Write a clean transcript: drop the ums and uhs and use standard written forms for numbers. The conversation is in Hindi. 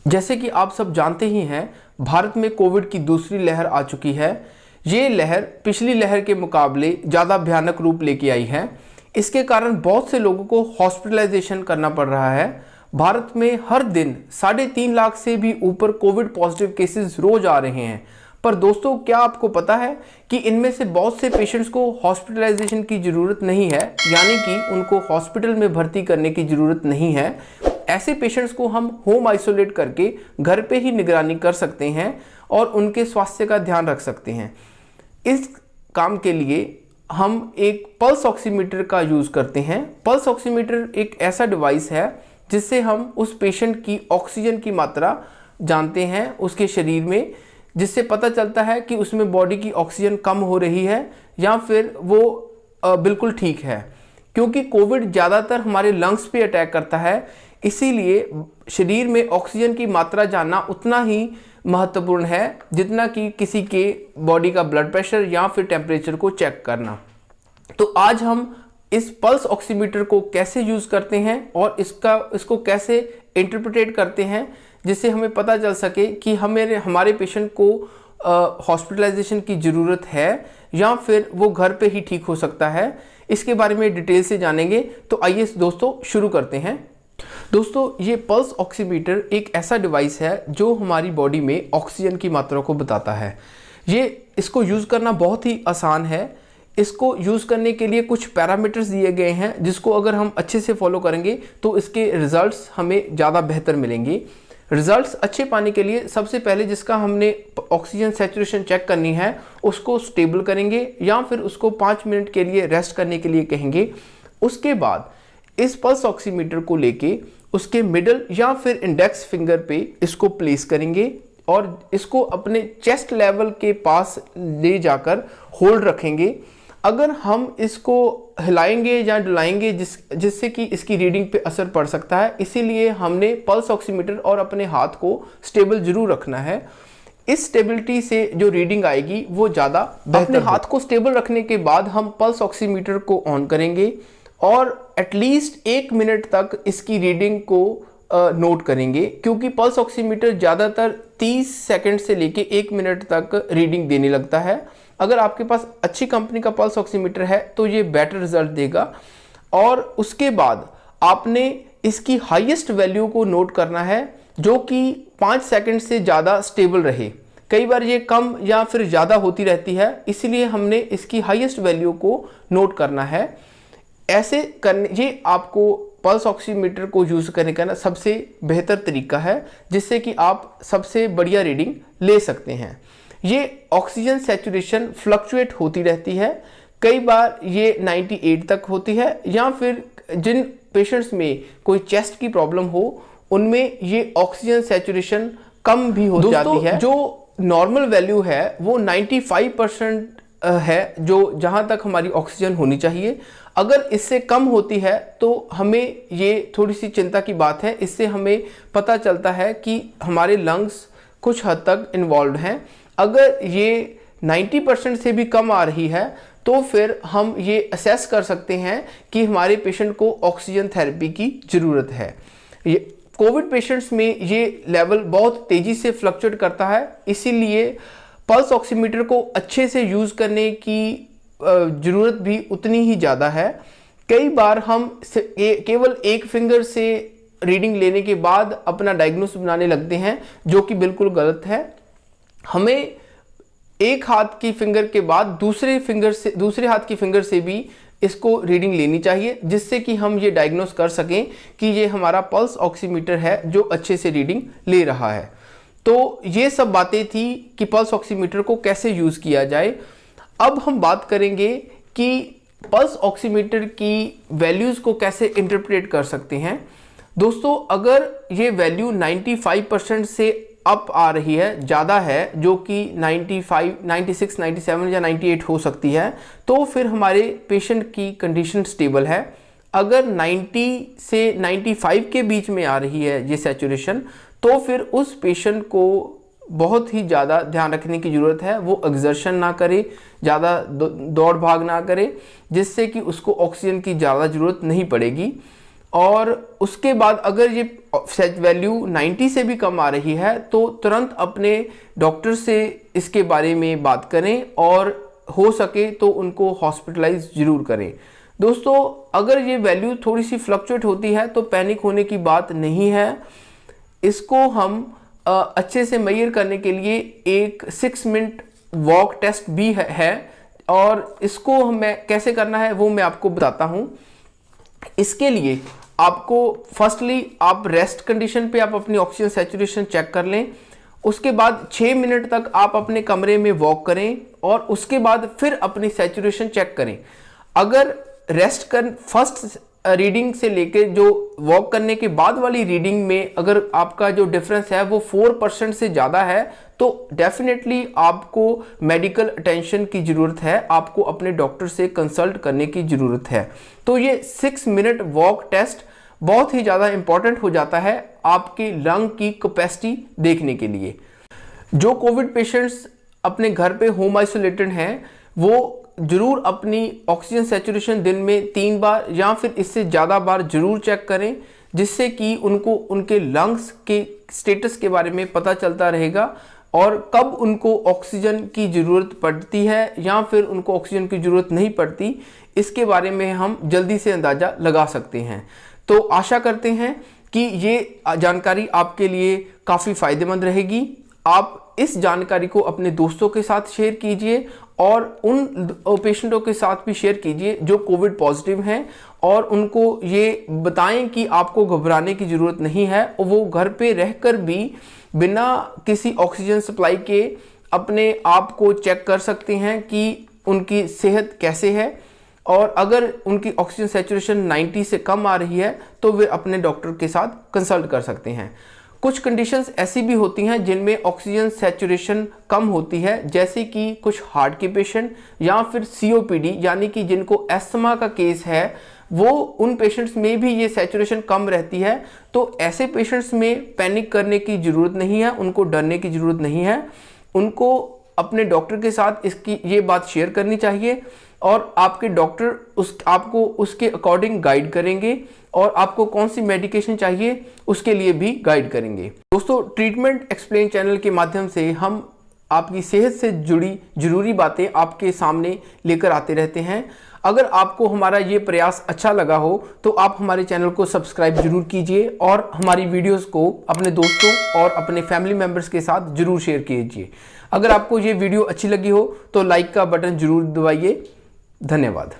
जैसे कि आप सब जानते ही हैं, भारत में कोविड की दूसरी लहर आ चुकी है। ये लहर पिछली लहर के मुकाबले ज़्यादा भयानक रूप लेके आई है। इसके कारण बहुत से लोगों को हॉस्पिटलाइजेशन करना पड़ रहा है। भारत में हर दिन 3.5 लाख से भी ऊपर कोविड पॉजिटिव केसेस रोज आ रहे हैं। पर दोस्तों, क्या आपको पता है कि इनमें से बहुत से पेशेंट्स को हॉस्पिटलाइजेशन की ज़रूरत नहीं है, यानी कि उनको हॉस्पिटल में भर्ती करने की ज़रूरत नहीं है। ऐसे पेशेंट्स को हम होम आइसोलेट करके घर पे ही निगरानी कर सकते हैं और उनके स्वास्थ्य का ध्यान रख सकते हैं। इस काम के लिए हम एक पल्स ऑक्सीमीटर का यूज़ करते हैं। पल्स ऑक्सीमीटर एक ऐसा डिवाइस है जिससे हम उस पेशेंट की ऑक्सीजन की मात्रा जानते हैं उसके शरीर में, जिससे पता चलता है कि उसमें बॉडी की ऑक्सीजन कम हो रही है या फिर वो बिल्कुल ठीक है। क्योंकि कोविड ज़्यादातर हमारे लंग्स पे अटैक करता है, इसीलिए शरीर में ऑक्सीजन की मात्रा जानना उतना ही महत्वपूर्ण है जितना कि किसी के बॉडी का ब्लड प्रेशर या फिर टेम्परेचर को चेक करना। तो आज हम इस पल्स ऑक्सीमीटर को कैसे यूज़ करते हैं और इसको कैसे इंटरप्रेट करते हैं, जिससे हमें पता चल सके कि हमारे पेशेंट को हॉस्पिटलाइजेशन की ज़रूरत है या फिर वो घर पे ही ठीक हो सकता है। इसके बारे में डिटेल से जानेंगे। तो आइए दोस्तों शुरू करते हैं। दोस्तों, ये पल्स ऑक्सीमीटर एक ऐसा डिवाइस है जो हमारी बॉडी में ऑक्सीजन की मात्रा को बताता है। इसको यूज़ करना बहुत ही आसान है। इसको यूज़ करने के लिए कुछ पैरामीटर्स दिए गए हैं, जिसको अगर हम अच्छे से फॉलो करेंगे तो इसके रिजल्ट्स हमें ज़्यादा बेहतर मिलेंगे। रिजल्ट्स अच्छे पाने के लिए सबसे पहले जिसका हमने ऑक्सीजन सैचुरेशन चेक करनी है उसको स्टेबल करेंगे या फिर उसको 5 मिनट के लिए रेस्ट करने के लिए कहेंगे। उसके बाद इस पल्स ऑक्सीमीटर को लेके उसके मिडल या फिर इंडेक्स फिंगर पे इसको प्लेस करेंगे और इसको अपने चेस्ट लेवल के पास ले जाकर होल्ड रखेंगे। अगर हम इसको हिलाएंगे या डुलाएंगे जिससे कि इसकी रीडिंग पे असर पड़ सकता है, इसीलिए हमने पल्स ऑक्सीमीटर और अपने हाथ को स्टेबल जरूर रखना है। इस स्टेबिलिटी से जो रीडिंग आएगी वो ज़्यादा बेहतर। अपने हाथ को स्टेबल रखने के बाद हम पल्स ऑक्सीमीटर को ऑन करेंगे और एटलीस्ट 1 मिनट तक इसकी रीडिंग को नोट करेंगे, क्योंकि पल्स ऑक्सीमीटर ज़्यादातर 30 सेकंड से लेके 1 मिनट तक रीडिंग देने लगता है। अगर आपके पास अच्छी कंपनी का पल्स ऑक्सीमीटर है तो ये बेटर रिजल्ट देगा। और उसके बाद आपने इसकी हाईएस्ट वैल्यू को नोट करना है जो कि 5 सेकंड से ज़्यादा स्टेबल रहे। कई बार ये कम या फिर ज़्यादा होती रहती है, इसलिए हमने इसकी हाईएस्ट वैल्यू को नोट करना है। ऐसे करने ये आपको पल्स ऑक्सीमीटर को यूज़ करने का सबसे बेहतर तरीका है, जिससे कि आप सबसे बढ़िया रीडिंग ले सकते हैं। ये ऑक्सीजन सैचुरेशन फ्लक्चुएट होती रहती है। कई बार ये 98 तक होती है या फिर जिन पेशेंट्स में कोई चेस्ट की प्रॉब्लम हो उनमें ये ऑक्सीजन सैचुरेशन कम भी हो जाती है। जो नॉर्मल वैल्यू है वो 95% है, जो जहाँ तक हमारी ऑक्सीजन होनी चाहिए। अगर इससे कम होती है तो हमें ये थोड़ी सी चिंता की बात है। इससे हमें पता चलता है कि हमारे लंग्स कुछ हद तक इन्वॉल्व हैं। अगर ये 90% से भी कम आ रही है तो फिर हम ये असेस कर सकते हैं कि हमारे पेशेंट को ऑक्सीजन थेरेपी की ज़रूरत है। ये कोविड पेशेंट्स में ये लेवल बहुत तेज़ी से फ्लक्चुएट करता है, इसीलिए पल्स ऑक्सीमीटर को अच्छे से यूज़ करने की ज़रूरत भी उतनी ही ज़्यादा है। कई बार हम केवल एक फिंगर से रीडिंग लेने के बाद अपना डायग्नोस बनाने लगते हैं, जो कि बिल्कुल गलत है। हमें एक हाथ की फिंगर के बाद दूसरे हाथ की फिंगर से भी इसको रीडिंग लेनी चाहिए, जिससे कि हम ये डायग्नोस कर सकें कि ये हमारा पल्स ऑक्सीमीटर है जो अच्छे से रीडिंग ले रहा है। तो ये सब बातें थी कि पल्स ऑक्सीमीटर को कैसे यूज़ किया जाए। अब हम बात करेंगे कि पल्स ऑक्सीमीटर की वैल्यूज़ को कैसे इंटरप्रेट कर सकते हैं। दोस्तों, अगर ये वैल्यू 95% से अप आ रही है, ज़्यादा है, जो कि 95, 96, 97 या 98 हो सकती है, तो फिर हमारे पेशेंट की कंडीशन स्टेबल है। अगर 90 से 95 के बीच में आ रही है ये सैचुरेशन, तो फिर उस पेशेंट को बहुत ही ज़्यादा ध्यान रखने की ज़रूरत है। वो एक्सर्शन ना करे, ज़्यादा दौड़ भाग ना करे, जिससे कि उसको ऑक्सीजन की ज़्यादा ज़रूरत नहीं पड़ेगी। और उसके बाद अगर ये सेच वैल्यू 90 से भी कम आ रही है तो तुरंत अपने डॉक्टर से इसके बारे में बात करें और हो सके तो उनको हॉस्पिटलाइज ज़रूर करें। दोस्तों, अगर ये वैल्यू थोड़ी सी फ्लक्चुएट होती है तो पैनिक होने की बात नहीं है। इसको हम अच्छे से मेजर करने के लिए एक 6 मिनट वॉक टेस्ट भी है और इसको हमें कैसे करना है वो मैं आपको बताता हूँ। इसके लिए आपको फर्स्टली आप रेस्ट कंडीशन पे आप अपनी ऑक्सीजन सैचुरेशन चेक कर लें। उसके बाद 6 मिनट तक आप अपने कमरे में वॉक करें और उसके बाद फिर अपनी सैचुरेशन चेक करें। अगर रेस्ट कर फर्स्ट रीडिंग से लेके जो वॉक करने के बाद वाली रीडिंग में अगर आपका जो डिफरेंस है वो 4% से ज़्यादा है तो डेफिनेटली आपको मेडिकल अटेंशन की ज़रूरत है, आपको अपने डॉक्टर से कंसल्ट करने की ज़रूरत है। तो ये 6 मिनट वॉक टेस्ट बहुत ही ज़्यादा इंपॉर्टेंट हो जाता है आपकी लंग की कैपेसिटी देखने के लिए। जो कोविड पेशेंट्स अपने घर पे होम आइसोलेटेड हैं वो जरूर अपनी ऑक्सीजन सैचुरेशन दिन में 3 बार या फिर इससे ज़्यादा बार जरूर चेक करें, जिससे कि उनको उनके लंग्स के स्टेटस के बारे में पता चलता रहेगा और कब उनको ऑक्सीजन की ज़रूरत पड़ती है या फिर उनको ऑक्सीजन की ज़रूरत नहीं पड़ती, इसके बारे में हम जल्दी से अंदाज़ा लगा सकते हैं। तो आशा करते हैं कि ये जानकारी आपके लिए काफ़ी फ़ायदेमंद रहेगी। आप इस जानकारी को अपने दोस्तों के साथ शेयर कीजिए और उन पेशेंटों के साथ भी शेयर कीजिए जो कोविड पॉजिटिव हैं और उनको ये बताएं कि आपको घबराने की ज़रूरत नहीं है और वो घर पे रहकर भी बिना किसी ऑक्सीजन सप्लाई के अपने आप को चेक कर सकते हैं कि उनकी सेहत कैसे है और अगर उनकी ऑक्सीजन सैचुरेशन 90 से कम आ रही है तो वे अपने डॉक्टर के साथ कंसल्ट कर सकते हैं। कुछ कंडीशंस ऐसी भी होती हैं जिनमें ऑक्सीजन सैचुरेशन कम होती है, जैसे कि कुछ हार्ट के पेशेंट या फिर COPD यानी कि जिनको अस्थमा का केस है वो उन पेशेंट्स में भी ये सैचुरेशन कम रहती है। तो ऐसे पेशेंट्स में पैनिक करने की ज़रूरत नहीं है, उनको डरने की ज़रूरत नहीं है। उनको अपने डॉक्टर के साथ इसकी ये बात शेयर करनी चाहिए और आपके डॉक्टर आपको उसके अकॉर्डिंग गाइड करेंगे और आपको कौन सी मेडिकेशन चाहिए उसके लिए भी गाइड करेंगे। दोस्तों, ट्रीटमेंट एक्सप्लेन चैनल के माध्यम से हम आपकी सेहत से जुड़ी जरूरी बातें आपके सामने लेकर आते रहते हैं। अगर आपको हमारा ये प्रयास अच्छा लगा हो तो आप हमारे चैनल को सब्सक्राइब जरूर कीजिए और हमारी वीडियोस को अपने दोस्तों और अपने फैमिली मेम्बर्स के साथ जरूर शेयर कीजिए। अगर आपको ये वीडियो अच्छी लगी हो तो लाइक का बटन जरूर दबाइए। धन्यवाद।